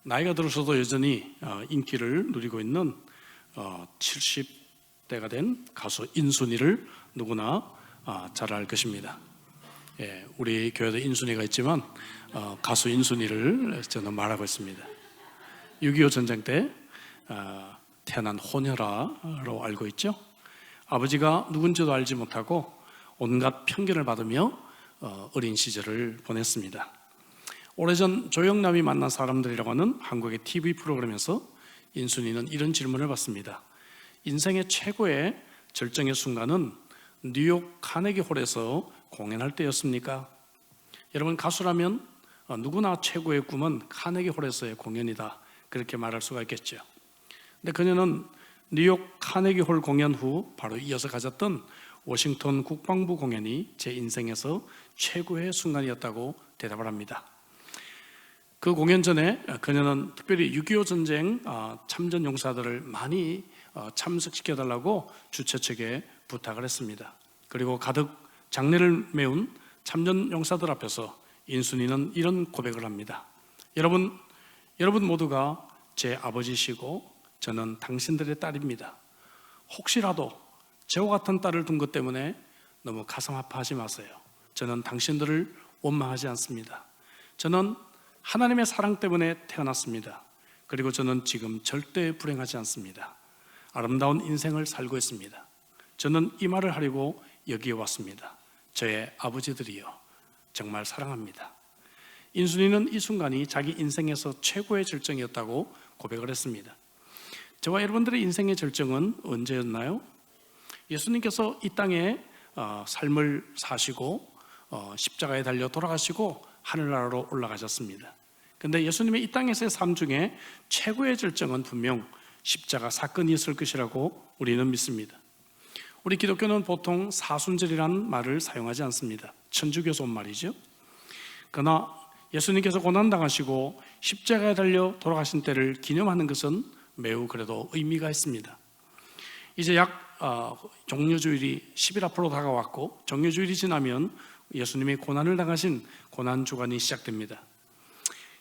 나이가 들어서도 여전히 인기를 누리고 있는 70대가 된 가수 인순이를 누구나 잘 알 것입니다. 우리 교회도 인순이가 있지만 가수 인순이를 저는 말하고 있습니다. 6.25 전쟁 때 태어난 호녀라로 알고 있죠. 아버지가 누군지도 알지 못하고 온갖 편견을 받으며 어린 시절을 보냈습니다. 오래전 조영남이 만난 사람들이라고 하는 한국의 TV 프로그램에서 인순이는 이런 질문을 받습니다. 인생의 최고의 절정의 순간은 뉴욕 카네기 홀에서 공연할 때였습니까? 여러분, 가수라면 누구나 최고의 꿈은 카네기 홀에서의 공연이다, 그렇게 말할 수가 있겠죠. 근데 그녀는 뉴욕 카네기 홀 공연 후 바로 이어서 가졌던 워싱턴 국방부 공연이 제 인생에서 최고의 순간이었다고 대답을 합니다. 그 공연 전에 그녀는 특별히 6.25 전쟁 참전 용사들을 많이 참석시켜달라고 주최 측에 부탁을 했습니다. 그리고 가득 장례를 메운 참전 용사들 앞에서 인순이는 이런 고백을 합니다. 여러분 모두가 제 아버지시고 저는 당신들의 딸입니다. 혹시라도 저와 같은 딸을 둔 것 때문에 너무 가슴 아파하지 마세요. 저는 당신들을 원망하지 않습니다. 저는 하나님의 사랑 때문에 태어났습니다. 그리고 저는 지금 절대 불행하지 않습니다. 아름다운 인생을 살고 있습니다. 저는 이 말을 하려고 여기에 왔습니다. 저의 아버지들이요, 정말 사랑합니다. 인순이는 이 순간이 자기 인생에서 최고의 절정이었다고 고백을 했습니다. 저와 여러분들의 인생의 절정은 언제였나요? 예수님께서 이 땅에 삶을 사시고 십자가에 달려 돌아가시고 하늘나라로 올라가셨습니다. 그런데 예수님의 이 땅에서의 삶 중에 최고의 절정은 분명 십자가 사건이 있을 것이라고 우리는 믿습니다. 우리 기독교는 보통 사순절이라는 말을 사용하지 않습니다. 천주교에서 온 말이죠. 그러나 예수님께서 고난당하시고 십자가에 달려 돌아가신 때를 기념하는 것은 매우 그래도 의미가 있습니다. 이제 약 종려주일이 10일 앞으로 다가왔고, 종려주일이 지나면 예수님이 고난을 당하신 고난주간이 시작됩니다.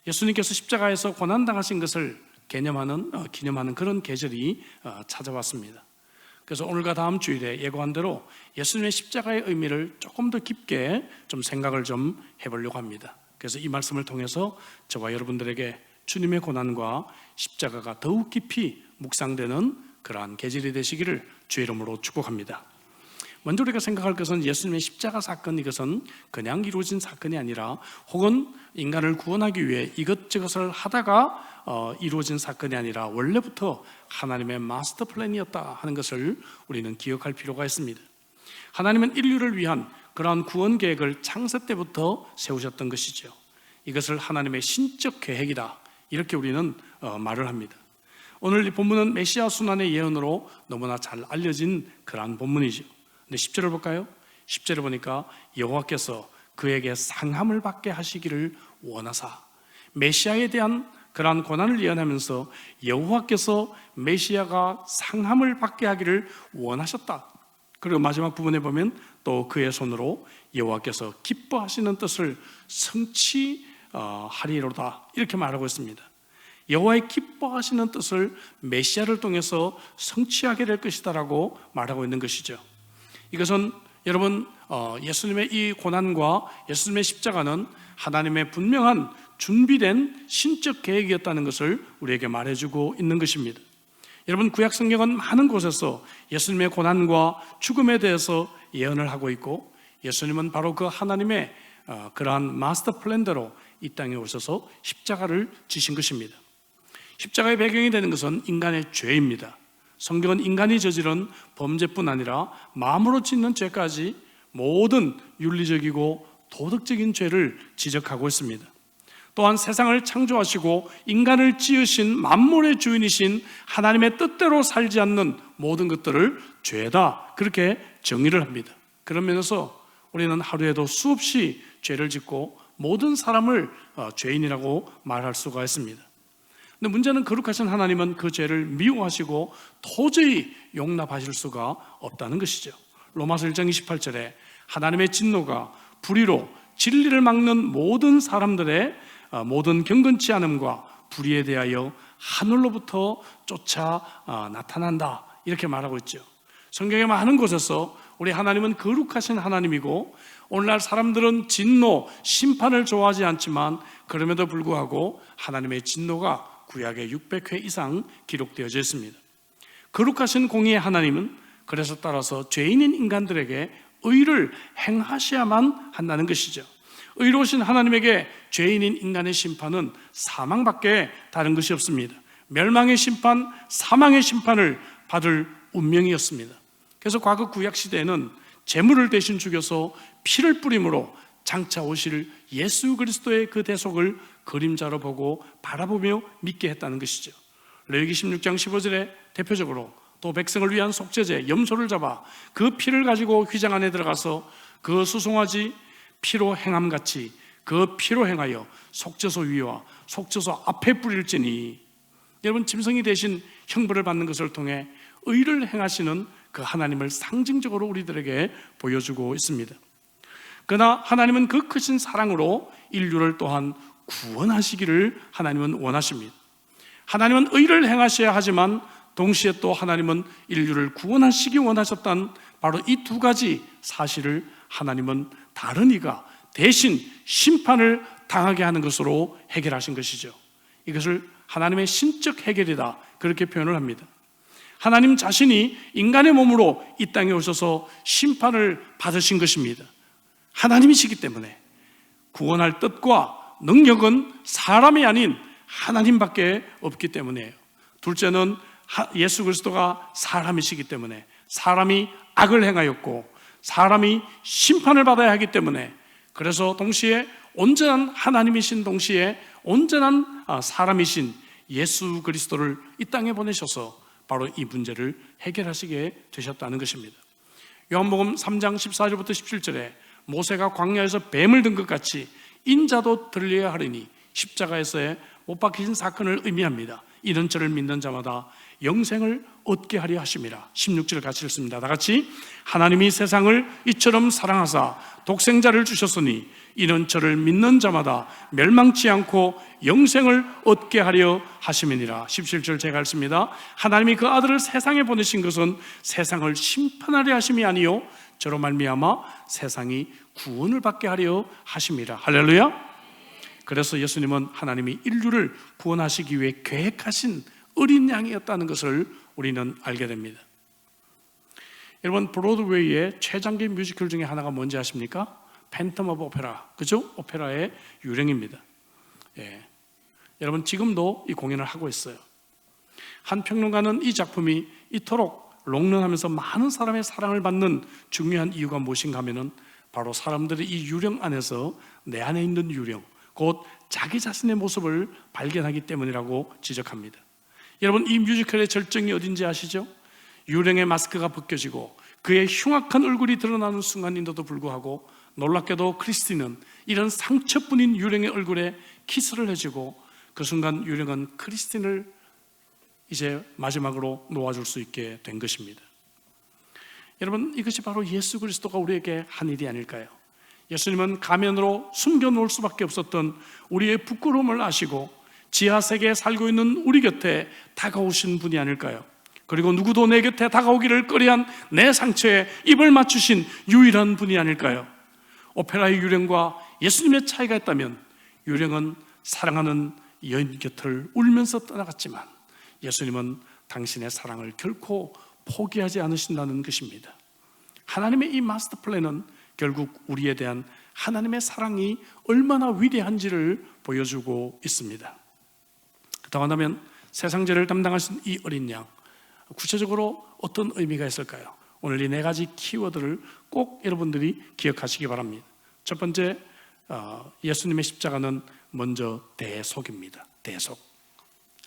예수님께서 십자가에서 고난당하신 것을 기념하는 그런 계절이 찾아왔습니다. 그래서 오늘과 다음 주일에 예고한 대로 예수님의 십자가의 의미를 조금 더 깊게 좀 생각을 좀 해보려고 합니다. 그래서 이 말씀을 통해서 저와 여러분들에게 주님의 고난과 십자가가 더욱 깊이 묵상되는 그러한 계절이 되시기를 주의 이름으로 축복합니다. 먼저 우리가 생각할 것은 예수님의 십자가 사건, 이것은 그냥 이루어진 사건이 아니라 혹은 인간을 구원하기 위해 이것저것을 하다가 이루어진 사건이 아니라 원래부터 하나님의 마스터 플랜이었다 하는 것을 우리는 기억할 필요가 있습니다. 하나님은 인류를 위한 그러한 구원 계획을 창세 때부터 세우셨던 것이죠. 이것을 하나님의 신적 계획이다, 이렇게 우리는 말을 합니다. 오늘 이 본문은 메시아 순환의 예언으로 너무나 잘 알려진 그러한 본문이죠. 근데 10절을 볼까요? 10절을 보니까 여호와께서 그에게 상함을 받게 하시기를 원하사, 메시아에 대한 그러한 고난을 예언하면서 여호와께서 메시아가 상함을 받게 하기를 원하셨다. 그리고 마지막 부분에 보면 또 그의 손으로 여호와께서 기뻐하시는 뜻을 성취하리로다, 이렇게 말하고 있습니다. 여호와의 기뻐하시는 뜻을 메시아를 통해서 성취하게 될 것이다 라고 말하고 있는 것이죠. 이것은 여러분, 예수님의 이 고난과 예수님의 십자가는 하나님의 분명한 준비된 신적 계획이었다는 것을 우리에게 말해주고 있는 것입니다. 여러분, 구약 성경은 많은 곳에서 예수님의 고난과 죽음에 대해서 예언을 하고 있고, 예수님은 바로 그 하나님의 그러한 마스터 플랜대로 이 땅에 오셔서 십자가를 지신 것입니다. 십자가의 배경이 되는 것은 인간의 죄입니다. 성경은 인간이 저지른 범죄뿐 아니라 마음으로 짓는 죄까지 모든 윤리적이고 도덕적인 죄를 지적하고 있습니다. 또한 세상을 창조하시고 인간을 지으신 만물의 주인이신 하나님의 뜻대로 살지 않는 모든 것들을 죄다, 그렇게 정의를 합니다. 그런 면에서 우리는 하루에도 수없이 죄를 짓고 모든 사람을 죄인이라고 말할 수가 있습니다. 근데 문제는 거룩하신 하나님은 그 죄를 미워하시고 도저히 용납하실 수가 없다는 것이죠. 로마서 1장 28절에 하나님의 진노가 불의로 진리를 막는 모든 사람들의 모든 경건치 않음과 불의에 대하여 하늘로부터 쫓아 나타난다, 이렇게 말하고 있죠. 성경의 많은 곳에서 우리 하나님은 거룩하신 하나님이고, 오늘날 사람들은 진노, 심판을 좋아하지 않지만 그럼에도 불구하고 하나님의 진노가 구약에 600회 이상 기록되어져 있습니다. 거룩하신 공의의 하나님은 그래서 따라서 죄인인 인간들에게 의를 행하셔야만 한다는 것이죠. 의로우신 하나님에게 죄인인 인간의 심판은 사망밖에 다른 것이 없습니다. 멸망의 심판, 사망의 심판을 받을 운명이었습니다. 그래서 과거 구약 시대에는 제물을 대신 죽여서 피를 뿌림으로 장차 오실 예수 그리스도의 그 대속을 그림자로 보고 바라보며 믿게 했다는 것이죠. 레위기 16장 15절에 대표적으로 또 백성을 위한 속죄제 염소를 잡아 그 피를 가지고 휘장 안에 들어가서 그 수송아지 피로 행함같이 그 피로 행하여 속죄소 위와 속죄소 앞에 뿌릴지니, 여러분, 짐승이 대신 형벌을 받는 것을 통해 의를 행하시는 그 하나님을 상징적으로 우리들에게 보여주고 있습니다. 그러나 하나님은 그 크신 사랑으로 인류를 또한 구원하시기를 하나님은 원하십니다. 하나님은 의를 행하셔야 하지만 동시에 또 하나님은 인류를 구원하시기 원하셨다는 바로 이 두 가지 사실을 하나님은 다른 이가 대신 심판을 당하게 하는 것으로 해결하신 것이죠. 이것을 하나님의 신적 해결이다, 그렇게 표현을 합니다. 하나님 자신이 인간의 몸으로 이 땅에 오셔서 심판을 받으신 것입니다. 하나님이시기 때문에 구원할 뜻과 능력은 사람이 아닌 하나님밖에 없기 때문이에요. 둘째는 예수 그리스도가 사람이시기 때문에, 사람이 악을 행하였고 사람이 심판을 받아야 하기 때문에, 그래서 동시에 온전한 하나님이신 동시에 온전한 사람이신 예수 그리스도를 이 땅에 보내셔서 바로 이 문제를 해결하시게 되셨다는 것입니다. 요한복음 3장 14절부터 17절에 모세가 광야에서 뱀을 든 것 같이 인자도 들려야 하리니, 십자가에서의 못 박히신 사건을 의미합니다. 이런 저를 믿는 자마다 영생을 얻게 하려 하심이라. 16절 같이 읽습니다. 다 같이. 하나님이 세상을 이처럼 사랑하사 독생자를 주셨으니 이는 저를 믿는 자마다 멸망치 않고 영생을 얻게 하려 하심이니라. 17절 제가 읽습니다. 하나님이 그 아들을 세상에 보내신 것은 세상을 심판하려 하심이 아니요 저로 말미암아 세상이 구원을 받게 하려 하심이라. 할렐루야. 그래서 예수님은 하나님이 인류를 구원하시기 위해 계획하신 어린 양이었다는 것을 우리는 알게 됩니다. 여러분, 브로드웨이의 최장기 뮤지컬 중에 하나가 뭔지 아십니까? 팬텀 오브 오페라, 그죠? 오페라의 유령입니다. 예. 여러분, 지금도 이 공연을 하고 있어요. 한 평론가는 이 작품이 이토록 롱런하면서 많은 사람의 사랑을 받는 중요한 이유가 무엇인가 하면은 바로 사람들이 이 유령 안에서 내 안에 있는 유령, 곧 자기 자신의 모습을 발견하기 때문이라고 지적합니다. 여러분, 이 뮤지컬의 절정이 어딘지 아시죠? 유령의 마스크가 벗겨지고 그의 흉악한 얼굴이 드러나는 순간인데도 불구하고 놀랍게도 크리스티는 이런 상처뿐인 유령의 얼굴에 키스를 해주고 그 순간 유령은 크리스틴을 이제 마지막으로 놓아줄 수 있게 된 것입니다. 여러분, 이것이 바로 예수 그리스도가 우리에게 한 일이 아닐까요? 예수님은 가면으로 숨겨놓을 수밖에 없었던 우리의 부끄러움을 아시고 지하 세계에 살고 있는 우리 곁에 다가오신 분이 아닐까요? 그리고 누구도 내 곁에 다가오기를 꺼려한 내 상처에 입을 맞추신 유일한 분이 아닐까요? 오페라의 유령과 예수님의 차이가 있다면 유령은 사랑하는 여인 곁을 울면서 떠나갔지만 예수님은 당신의 사랑을 결코 포기하지 않으신다는 것입니다. 하나님의 이 마스터 플랜은 결국 우리에 대한 하나님의 사랑이 얼마나 위대한지를 보여주고 있습니다. 그렇다고 한다면 세상 죄를 담당하신 이 어린 양, 구체적으로 어떤 의미가 있을까요? 오늘 이 네 가지 키워드를 꼭 여러분들이 기억하시기 바랍니다. 첫 번째, 예수님의 십자가는 먼저 대속입니다. 대속.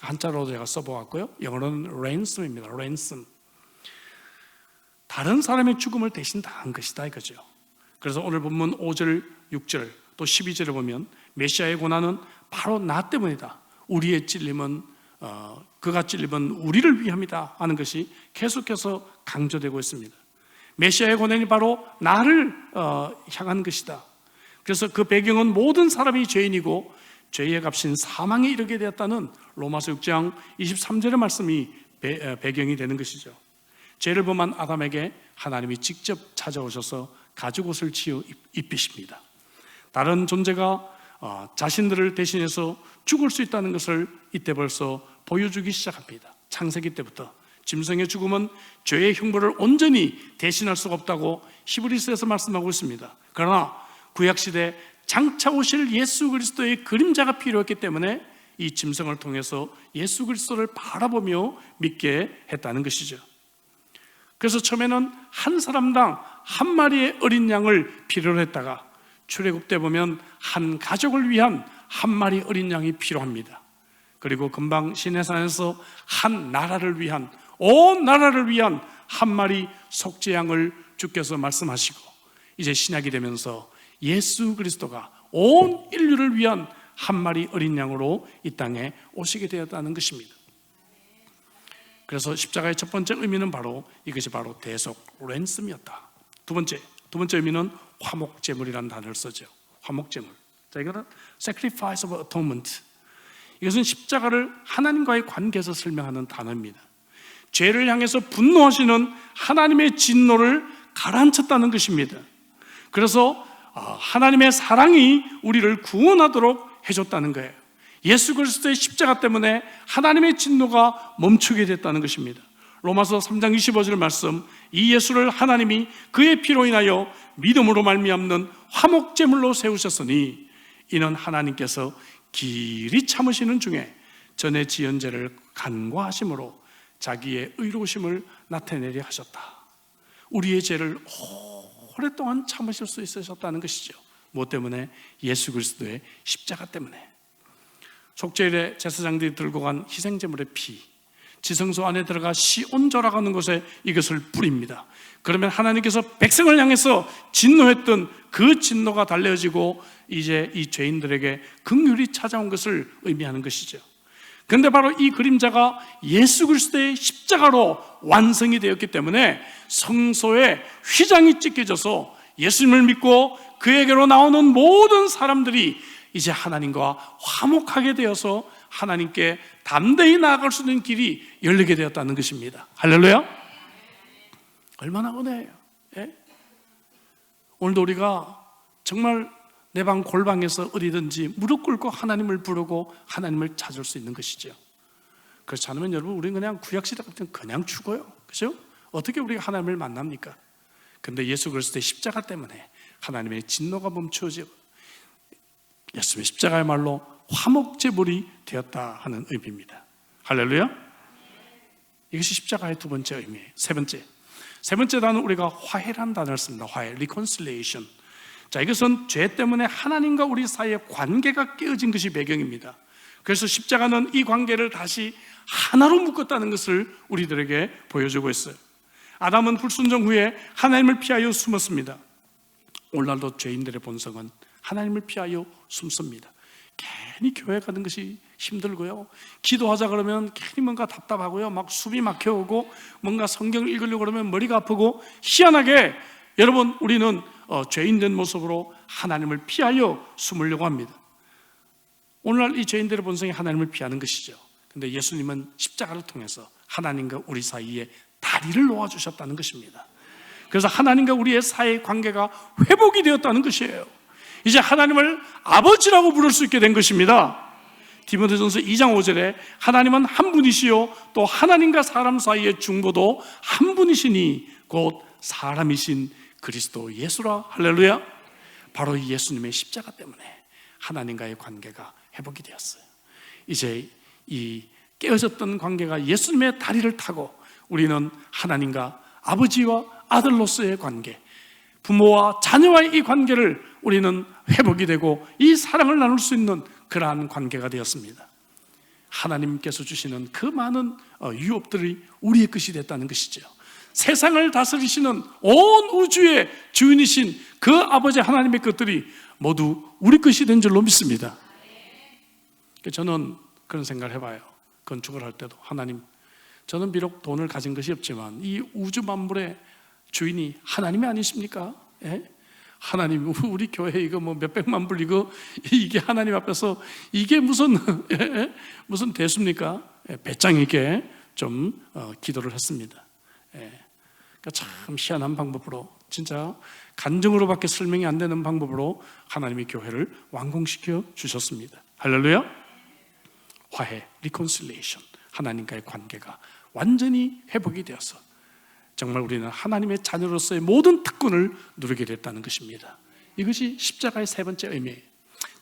한자로 제가 써보았고요. 영어로는 ransom입니다. ransom. 다른 사람의 죽음을 대신 당한 것이다 이거죠. 그래서 오늘 본문 5절, 6절 또 12절에 보면 메시아의 고난은 바로 나 때문이다. 우리의 찔림은 그가 찔림은 우리를 위함이다 하는 것이 계속해서 강조되고 있습니다. 메시아의 고난이 바로 나를 향한 것이다. 그래서 그 배경은 모든 사람이 죄인이고 죄의 값인 사망에 이르게 되었다는 로마서 6장 23절의 말씀이 배경이 되는 것이죠. 죄를 범한 아담에게 하나님이 직접 찾아오셔서 가죽옷을 지어 입히십니다. 다른 존재가 자신들을 대신해서 죽을 수 있다는 것을 이때 벌써 보여주기 시작합니다. 창세기 때부터 짐승의 죽음은 죄의 형벌을 온전히 대신할 수가 없다고 히브리서에서 말씀하고 있습니다. 그러나 구약시대 장차 오실 예수 그리스도의 그림자가 필요했기 때문에 이 짐승을 통해서 예수 그리스도를 바라보며 믿게 했다는 것이죠. 그래서 처음에는 한 사람당 한 마리의 어린 양을 필요로 했다가 출애굽 때 보면 한 가족을 위한 한 마리 어린 양이 필요합니다. 그리고 금방 시내산에서 한 나라를 위한, 온 나라를 위한 한 마리 속죄양을 주께서 말씀하시고, 이제 신약이 되면서 예수 그리스도가 온 인류를 위한 한 마리 어린 양으로 이 땅에 오시게 되었다는 것입니다. 그래서 십자가의 첫 번째 의미는 바로 이것이 바로 대속 랜섬이었다. 두 번째 의미는 화목제물이라는 단어를 쓰죠. 화목제물. 자, 이거는 sacrifice of atonement. 이것은 십자가를 하나님과의 관계에서 설명하는 단어입니다. 죄를 향해서 분노하시는 하나님의 진노를 가라앉혔다는 것입니다. 그래서 하나님의 사랑이 우리를 구원하도록 해줬다는 거예요. 예수 그리스도의 십자가 때문에 하나님의 진노가 멈추게 됐다는 것입니다. 로마서 3장 25절 말씀, 이 예수를 하나님이 그의 피로 인하여 믿음으로 말미암는 화목제물로 세우셨으니 이는 하나님께서 길이 참으시는 중에 전에 지은 죄를 간과하심으로 자기의 의로우심을 나타내려 하셨다. 우리의 죄를 오랫동안 참으실 수 있으셨다는 것이죠. 무엇 때문에? 예수 그리스도의 십자가 때문에. 속죄일에 제사장들이 들고 간 희생제물의 피, 지성소 안에 들어가 시온절하는 곳에 이것을 뿌립니다. 그러면 하나님께서 백성을 향해서 진노했던 그 진노가 달래어지고 이제 이 죄인들에게 긍휼이 찾아온 것을 의미하는 것이죠. 그런데 바로 이 그림자가 예수 그리스도의 십자가로 완성이 되었기 때문에 성소에 휘장이 찢겨져서 예수님을 믿고 그에게로 나오는 모든 사람들이 이제 하나님과 화목하게 되어서 하나님께 담대히 나아갈 수 있는 길이 열리게 되었다는 것입니다. 할렐루야. 얼마나 은혜예요. 예? 오늘도 우리가 정말 내 방 골방에서 어디든지 무릎 꿇고 하나님을 부르고 하나님을 찾을 수 있는 것이죠. 그렇지 않으면 여러분, 우리는 그냥 구약시대 같은 그냥 죽어요. 그렇죠? 어떻게 우리가 하나님을 만납니까? 근데 예수 그리스도의 십자가 때문에 하나님의 진노가 멈추어지고 예수님의 십자가야말로 화목제물이 되었다 하는 의미입니다. 할렐루야. 이것이 십자가의 두 번째 의미예요. 세 번째 단어는 우리가 화해라는 단어를 씁니다. 화해, reconciliation. 자, 이것은 죄 때문에 하나님과 우리 사이의 관계가 깨어진 것이 배경입니다. 그래서 십자가는 이 관계를 다시 하나로 묶었다는 것을 우리들에게 보여주고 있어요. 아담은 불순종 후에 하나님을 피하여 숨었습니다. 오늘날도 죄인들의 본성은 하나님을 피하여 숨습니다. 괜히 교회 가는 것이 힘들고요, 기도하자 그러면 괜히 뭔가 답답하고요, 막 숨이 막혀오고 뭔가 성경을 읽으려고 그러면 머리가 아프고, 희한하게 여러분, 우리는 죄인된 모습으로 하나님을 피하여 숨으려고 합니다. 오늘날 이 죄인들의 본성이 하나님을 피하는 것이죠. 근데 예수님은 십자가를 통해서 하나님과 우리 사이에 다리를 놓아주셨다는 것입니다. 그래서 하나님과 우리의 사이의 관계가 회복이 되었다는 것이에요. 이제 하나님을 아버지라고 부를 수 있게 된 것입니다. 디모데전서 2장 5절에 하나님은 한 분이시요 또 하나님과 사람 사이의 중보도 한 분이시니 곧 사람이신 그리스도 예수라. 할렐루야. 바로 이 예수님의 십자가 때문에 하나님과의 관계가 회복이 되었어요. 이제 이 깨어졌던 관계가 예수님의 다리를 타고 우리는 하나님과 아버지와 아들로서의 관계, 부모와 자녀와의 이 관계를 우리는 회복이 되고 이 사랑을 나눌 수 있는 그러한 관계가 되었습니다. 하나님께서 주시는 그 많은 유업들이 우리의 것이 됐다는 것이죠. 세상을 다스리시는 온 우주의 주인이신 그 아버지 하나님의 것들이 모두 우리 것이 된 줄로 믿습니다. 저는 그런 생각을 해봐요. 건축을 할 때도 하나님, 저는 비록 돈을 가진 것이 없지만 이 우주 만물의 주인이 하나님이 아니십니까? 예? 하나님, 우리 교회 이거 뭐 몇백만 불 이게 하나님 앞에서 이게 무슨 무슨 대수입니까? 배짱 있게 좀 기도를 했습니다. 그러니까 참 희한한 방법으로, 진짜 간증으로밖에 설명이 안 되는 방법으로 하나님이 교회를 완공시켜 주셨습니다. 할렐루야. 화해, 리콘실레이션, 하나님과의 관계가 완전히 회복이 되어서 정말 우리는 하나님의 자녀로서의 모든 특권을 누리게 됐다는 것입니다. 이것이 십자가의 세 번째 의미예요.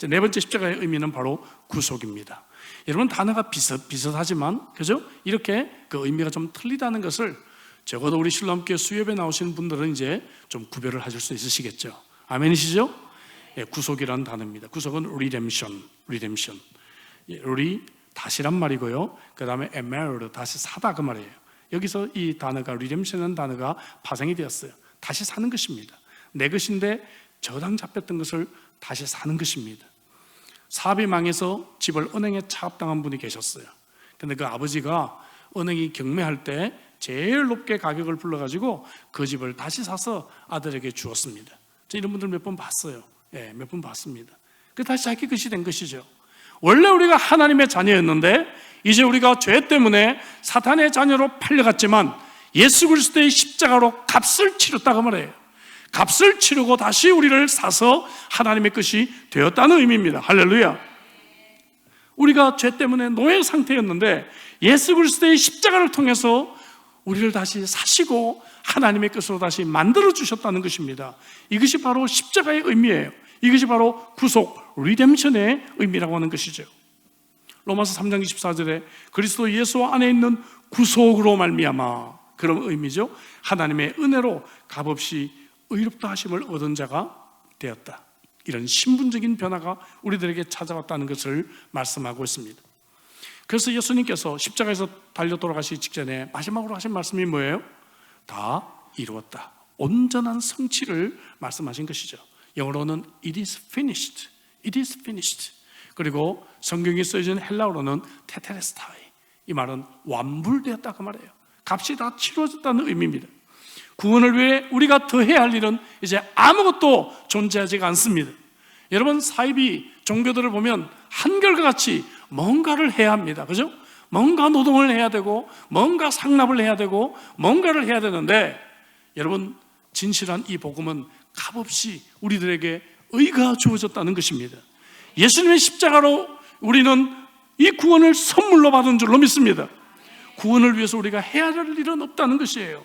네 번째 십자가의 의미는 바로 구속입니다. 여러분, 단어가 비슷하지만 그죠? 이렇게 그 의미가 좀 틀리다는 것을 적어도 우리 신랑교회 수협에 나오시는 분들은 이제 좀 구별을 하실 수 있으시겠죠. 아멘이시죠? 예, 구속이라는 단어입니다. 구속은 리뎀션. 다시란 말이고요. 그 다음에 에메르, 다시 사다, 그 말이에요. 여기서 이 단어가, 리뎀션이라는 단어가 파생이 되었어요. 다시 사는 것입니다. 내 것인데 저당 잡혔던 것을 다시 사는 것입니다. 사업이 망해서 집을 은행에 차압당한 분이 계셨어요. 근데 그 아버지가 은행이 경매할 때 제일 높게 가격을 불러가지고 그 집을 다시 사서 아들에게 주었습니다. 저 이런 분들 몇 번 봤어요. 예, 몇 번 봤습니다. 그 다시 자기 것이 된 것이죠. 원래 우리가 하나님의 자녀였는데 이제 우리가 죄 때문에 사탄의 자녀로 팔려갔지만 예수 그리스도의 십자가로 값을 치렀다고 말해요. 값을 치르고 다시 우리를 사서 하나님의 것이 되었다는 의미입니다. 할렐루야. 우리가 죄 때문에 노예 상태였는데 예수 그리스도의 십자가를 통해서 우리를 다시 사시고 하나님의 것으로 다시 만들어 주셨다는 것입니다. 이것이 바로 십자가의 의미예요. 이것이 바로 구속, 리뎀션의 의미라고 하는 것이죠. 로마서 3장 24절에 그리스도 예수 안에 있는 구속으로 말미암아, 그런 의미죠. 하나님의 은혜로 값없이 의롭다 하심을 얻은 자가 되었다. 이런 신분적인 변화가 우리들에게 찾아왔다는 것을 말씀하고 있습니다. 그래서 예수님께서 십자가에서 달려 돌아가시기 직전에 마지막으로 하신 말씀이 뭐예요? 다 이루었다. 온전한 성취를 말씀하신 것이죠. 영어로는 It is finished. It is finished. 그리고 성경에 쓰여진 헬라어로는 테테레스타이. 이 말은 완불되었다고 말해요. 값이 다 치러졌다는 의미입니다. 구원을 위해 우리가 더 해야 할 일은 이제 아무것도 존재하지가 않습니다. 여러분, 사이비 종교들을 보면 한결과 같이 뭔가를 해야 합니다. 그죠? 뭔가 노동을 해야 되고 뭔가 상납을 해야 되고 뭔가를 해야 되는데, 여러분, 진실한 이 복음은 값없이 우리들에게 의가 주어졌다는 것입니다. 예수님의 십자가로 우리는 이 구원을 선물로 받은 줄로 믿습니다. 구원을 위해서 우리가 해야 할 일은 없다는 것이에요.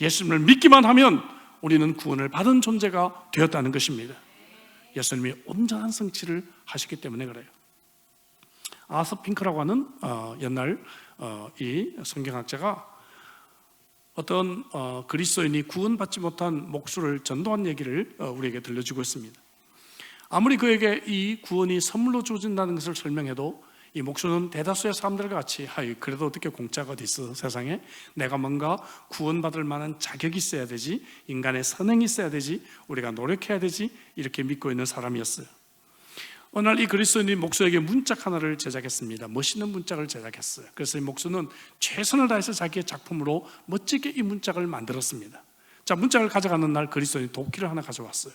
예수님을 믿기만 하면 우리는 구원을 받은 존재가 되었다는 것입니다. 예수님이 온전한 성취를 하셨기 때문에 그래요. 아서 핑크라고 하는 옛날 이 성경학자가 어떤 그리스도인이 구원받지 못한 목수를 전도한 얘기를 우리에게 들려주고 있습니다. 아무리 그에게 이 구원이 선물로 주어진다는 것을 설명해도 이 목수는 대다수의 사람들과 같이 그래도 어떻게 공짜가 어디 있어, 세상에 내가 뭔가 구원받을 만한 자격이 있어야 되지, 인간의 선행이 있어야 되지, 우리가 노력해야 되지, 이렇게 믿고 있는 사람이었어요. 어느 날 이 그리스도인이 목수에게 문짝 하나를 제작했습니다. 멋있는 문짝을 제작했어요. 그래서 이 목수는 최선을 다해서 자기의 작품으로 멋지게 이 문짝을 만들었습니다. 자, 문짝을 가져가는 날 그리스도인이 도끼를 하나 가져왔어요.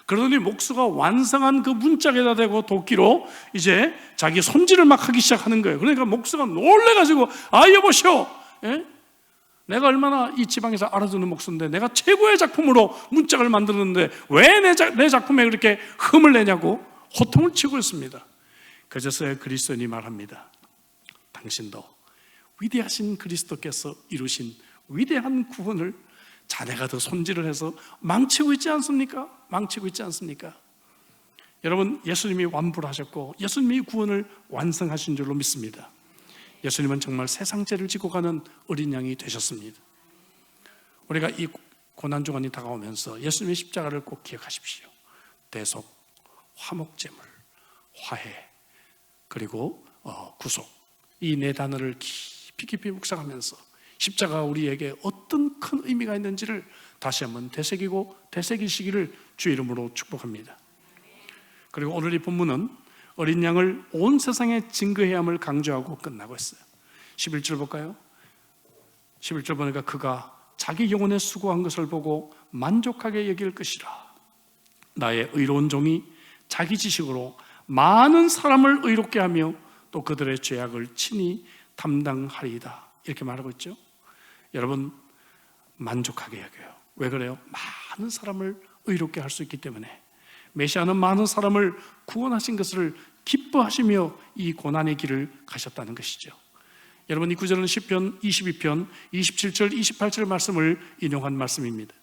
그러더니 목수가 완성한 그 문짝에다 대고 도끼로 이제 자기 손질을 막 하기 시작하는 거예요. 그러니까 목수가 놀래가지고, 여보시오, 예? 내가 얼마나 이 지방에서 알아주는 목수인데 내가 최고의 작품으로 문짝을 만들었는데 왜 내 작품에 그렇게 흠을 내냐고 호통을 치고 있습니다. 그제서야 그리스도인이 말합니다. 당신도 위대하신 그리스도께서 이루신 위대한 구원을 자네가 더 손질을 해서 망치고 있지 않습니까? 망치고 있지 않습니까? 여러분, 예수님이 완불하셨고 예수님이 구원을 완성하신 줄로 믿습니다. 예수님은 정말 세상 죄를 지고 가는 어린 양이 되셨습니다. 우리가 이 고난주간이 다가오면서 예수님의 십자가를 꼭 기억하십시오. 대속, 화목제물, 화해, 그리고 구속, 이 네 단어를 깊이 묵상하면서 십자가가 우리에게 어떤 큰 의미가 있는지를 다시 한번 되새기시기를 주의 이름으로 축복합니다. 그리고 오늘 이 본문은 어린 양을 온 세상에 증거해야 함을 강조하고 끝나고 있어요. 11절 볼까요? 11절 보니까 그가 자기 영혼에 수고한 것을 보고 만족하게 여길 것이라. 나의 의로운 종이 자기 지식으로 많은 사람을 의롭게 하며 또 그들의 죄악을 친히 담당하리이다. 이렇게 말하고 있죠. 여러분, 만족하게 여겨요. 왜 그래요? 많은 사람을 의롭게 할 수 있기 때문에. 메시아는 많은 사람을 구원하신 것을 기뻐하시며 이 고난의 길을 가셨다는 것이죠. 여러분, 이 구절은 시편 22편 27절 28절 말씀을 인용한 말씀입니다.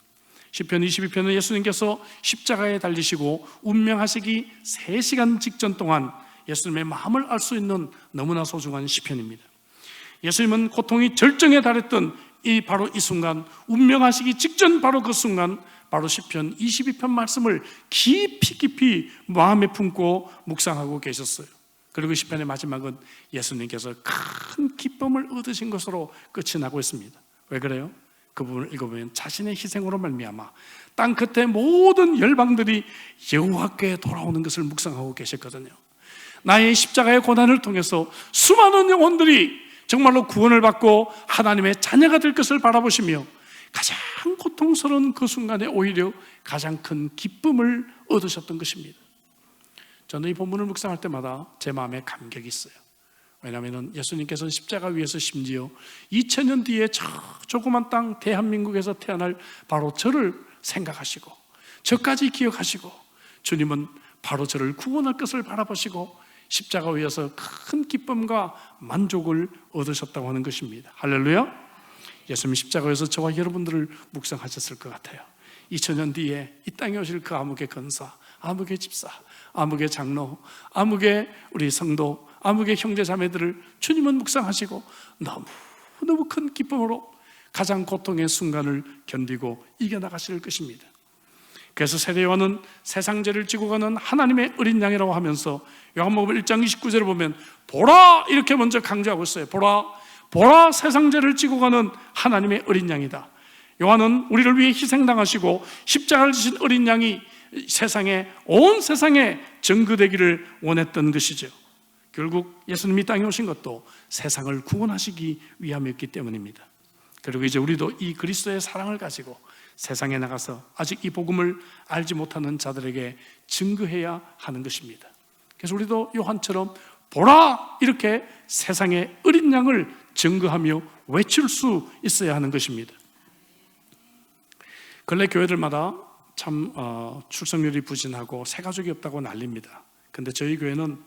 시편 22편은 예수님께서 십자가에 달리시고 운명하시기 3시간 직전 동안 예수님의 마음을 알 수 있는 너무나 소중한 시편입니다. 예수님은 고통이 절정에 달했던 바로 이 순간, 운명하시기 직전 바로 그 순간, 바로 시편 22편 말씀을 깊이 마음에 품고 묵상하고 계셨어요. 그리고 시편의 마지막은 예수님께서 큰 기쁨을 얻으신 것으로 끝이 나고 있습니다. 왜 그래요? 그 부분을 읽어보면 자신의 희생으로 말미암아 땅 끝에 모든 열방들이 여호와께 돌아오는 것을 묵상하고 계셨거든요. 나의 십자가의 고난을 통해서 수많은 영혼들이 정말로 구원을 받고 하나님의 자녀가 될 것을 바라보시며 가장 고통스러운 그 순간에 오히려 가장 큰 기쁨을 얻으셨던 것입니다. 저는 이 본문을 묵상할 때마다 제 마음에 감격이 있어요. 왜냐하면 예수님께서는 십자가 위에서 심지어 2000년 뒤에 저 조그만 땅 대한민국에서 태어날 바로 저를 생각하시고 저까지 기억하시고 주님은 바로 저를 구원할 것을 바라보시고 십자가 위에서 큰 기쁨과 만족을 얻으셨다고 하는 것입니다. 할렐루야. 예수님 십자가에서 저와 여러분들을 묵상하셨을 것 같아요. 2000년 뒤에 이 땅에 오실 그 암흑의 권사, 암흑의 집사, 암흑의 장로, 암흑의 우리 성도, 암흑의 형제 자매들을 주님은 묵상하시고 너무 큰 기쁨으로 가장 고통의 순간을 견디고 이겨나가실 것입니다. 그래서 세례 요한은 세상 죄를 지고 가는 하나님의 어린 양이라고 하면서 요한복음 1장 29절을 보면 보라 이렇게 먼저 강조하고 있어요. 보라 세상 죄를 지고 가는 하나님의 어린 양이다. 요한은 우리를 위해 희생당하시고 십자가를 지신 어린 양이 온 세상에 전거되기를 원했던 것이죠. 결국 예수님이 땅에 오신 것도 세상을 구원하시기 위함이었기 때문입니다. 그리고 이제 우리도 이 그리스도의 사랑을 가지고 세상에 나가서 아직 이 복음을 알지 못하는 자들에게 증거해야 하는 것입니다. 그래서 우리도 요한처럼 보라 이렇게 세상의 어린 양을 증거하며 외칠 수 있어야 하는 것입니다. 근래 교회들마다 참 출석률이 부진하고 새가족이 없다고 난립니다. 근데 저희 교회는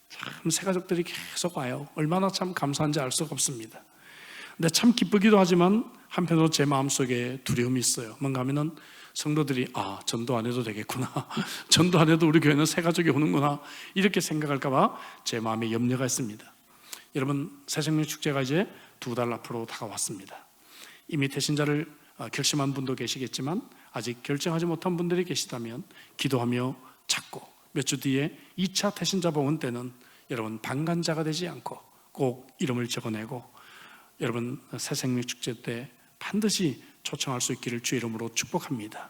참 새가족들이 계속 와요. 얼마나 참 감사한지 알 수가 없습니다. 근데 참 기쁘기도 하지만 한편으로 제 마음속에 두려움이 있어요. 뭔가 하면은 성도들이 전도 안 해도 되겠구나, 전도 안 해도 우리 교회는 새가족이 오는구나 이렇게 생각할까 봐 제 마음에 염려가 있습니다. 여러분, 새생명 축제가 이제 2달 앞으로 다가왔습니다. 이미 태신자를 결심한 분도 계시겠지만 아직 결정하지 못한 분들이 계시다면 기도하며 찾고 몇 주 뒤에 2차 태신자 봉헌 때는 여러분 방관자가 되지 않고 꼭 이름을 적어내고 여러분 새생명 축제 때 반드시 초청할 수 있기를 주의 이름으로 축복합니다.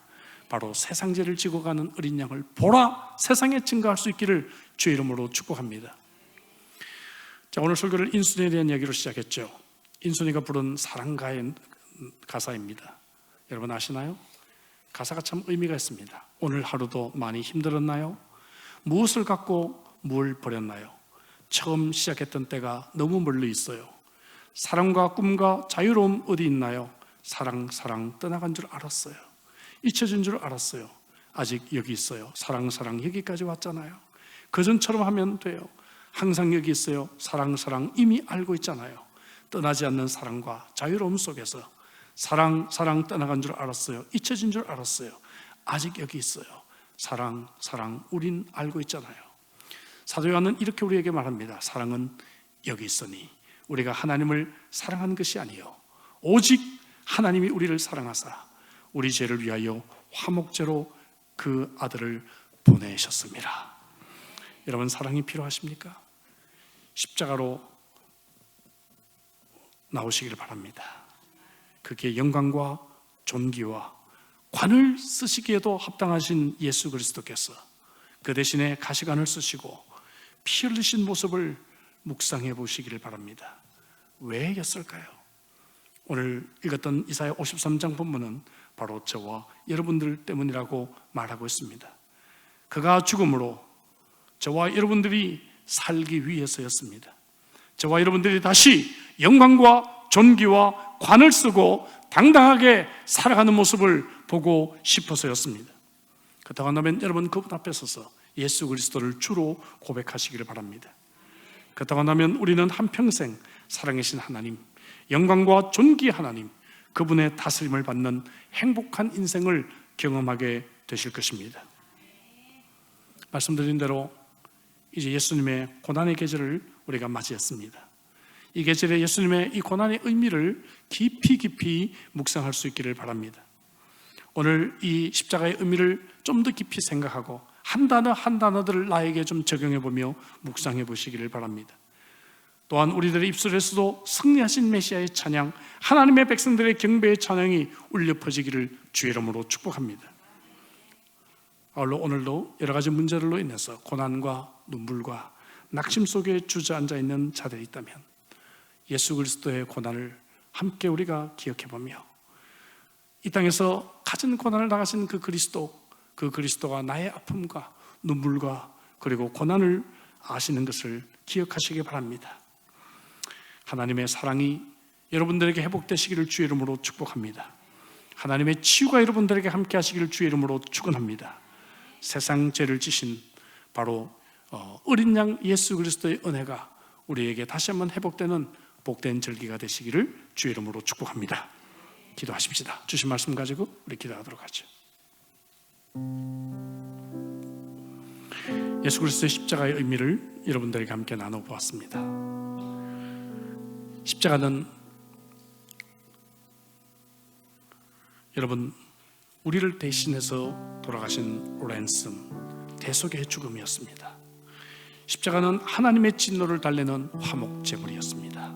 바로 세상 죄를 지고 가는 어린 양을 보라 세상에 증거할 수 있기를 주의 이름으로 축복합니다. 자, 오늘 설교를 인순이에 대한 이야기로 시작했죠. 인순이가 부른 사랑가의 가사입니다. 여러분 아시나요? 가사가 참 의미가 있습니다. 오늘 하루도 많이 힘들었나요? 무엇을 갖고 뭘 버렸나요? 처음 시작했던 때가 너무 멀리 있어요. 사랑과 꿈과 자유로움 어디 있나요? 사랑 떠나간 줄 알았어요. 잊혀진 줄 알았어요. 아직 여기 있어요. 사랑 여기까지 왔잖아요. 그전처럼 하면 돼요. 항상 여기 있어요. 사랑 이미 알고 있잖아요. 떠나지 않는 사랑과 자유로움 속에서 사랑 떠나간 줄 알았어요. 잊혀진 줄 알았어요. 아직 여기 있어요. 사랑 우린 알고 있잖아요. 사도 요한은 이렇게 우리에게 말합니다. 사랑은 여기 있으니 우리가 하나님을 사랑한 것이 아니요 오직 하나님이 우리를 사랑하사 우리 죄를 위하여 화목제로 그 아들을 보내셨습니다. 여러분 사랑이 필요하십니까? 십자가로 나오시기를 바랍니다. 그게 영광과 존귀와 관을 쓰시기에도 합당하신 예수 그리스도께서 그 대신에 가시관을 쓰시고 피 흘리신 모습을 묵상해 보시기를 바랍니다. 왜였을까요? 오늘 읽었던 이사야 53장 본문은 바로 저와 여러분들 때문이라고 말하고 있습니다. 그가 죽음으로 저와 여러분들이 살기 위해서였습니다. 저와 여러분들이 다시 영광과 존귀와 관을 쓰고 당당하게 살아가는 모습을 보고 싶어서였습니다. 그렇다고 한다면 여러분 그분 앞에 서서 예수 그리스도를 주로 고백하시기를 바랍니다. 그렇다고 한다면 우리는 한평생 살아계신 하나님, 영광과 존귀의 하나님, 그분의 다스림을 받는 행복한 인생을 경험하게 되실 것입니다. 말씀드린 대로 이제 예수님의 고난의 계절을 우리가 맞이했습니다. 이 계절에 예수님의 이 고난의 의미를 깊이 묵상할 수 있기를 바랍니다. 오늘 이 십자가의 의미를 좀 더 깊이 생각하고 한 단어 한 단어들을 나에게 좀 적용해보며 묵상해 보시기를 바랍니다. 또한 우리들의 입술에서도 승리하신 메시아의 찬양, 하나님의 백성들의 경배의 찬양이 울려 퍼지기를 주의 이름으로 축복합니다. 아울러 오늘도 여러 가지 문제들로 인해서 고난과 눈물과 낙심 속에 주저앉아 있는 자들이 있다면 예수 그리스도의 고난을 함께 우리가 기억해보며 이 땅에서 가진 고난을 당하신 그 그리스도가 나의 아픔과 눈물과 그리고 고난을 아시는 것을 기억하시기 바랍니다. 하나님의 사랑이 여러분들에게 회복되시기를 주의 이름으로 축복합니다. 하나님의 치유가 여러분들에게 함께 하시기를 주의 이름으로 축원합니다. 세상 죄를 지신 바로 어린 양 예수 그리스도의 은혜가 우리에게 다시 한번 회복되는 복된 절기가 되시기를 주의 이름으로 축복합니다. 기도하십시다. 주신 말씀 가지고 우리 기도하도록 하죠. 예수 그리스도의 십자가의 의미를 여러분들에게 함께 나눠보았습니다. 십자가는 여러분 우리를 대신해서 돌아가신 랜섬, 대속의 죽음이었습니다. 십자가는 하나님의 진노를 달래는 화목 제물이었습니다.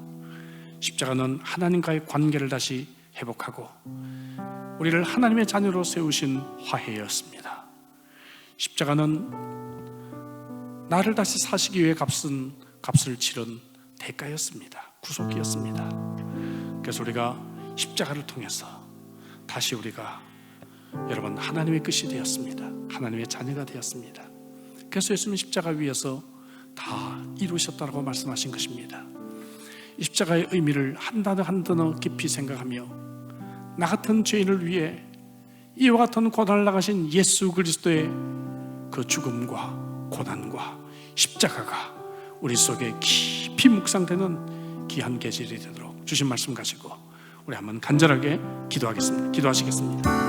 십자가는 하나님과의 관계를 다시 회복하고 우리를 하나님의 자녀로 세우신 화해였습니다. 십자가는 나를 다시 사시기 위해 값을 치른 대가였습니다. 구속이었습니다. 그래서 우리가 십자가를 통해서 다시 우리가 여러분 하나님의 끝이 되었습니다. 하나님의 자녀가 되었습니다. 그래서 예수님은 십자가 위에서 다 이루셨다고 말씀하신 것입니다. 이 십자가의 의미를 한 단어 한 단어 깊이 생각하며 나 같은 죄인을 위해 이와 같은 고난을 당하신 예수 그리스도의 그 죽음과 고난과 십자가가 우리 속에 깊이 묵상되는 귀한 계절이 되도록 주신 말씀 가지고 우리 한번 간절하게 기도하시겠습니다.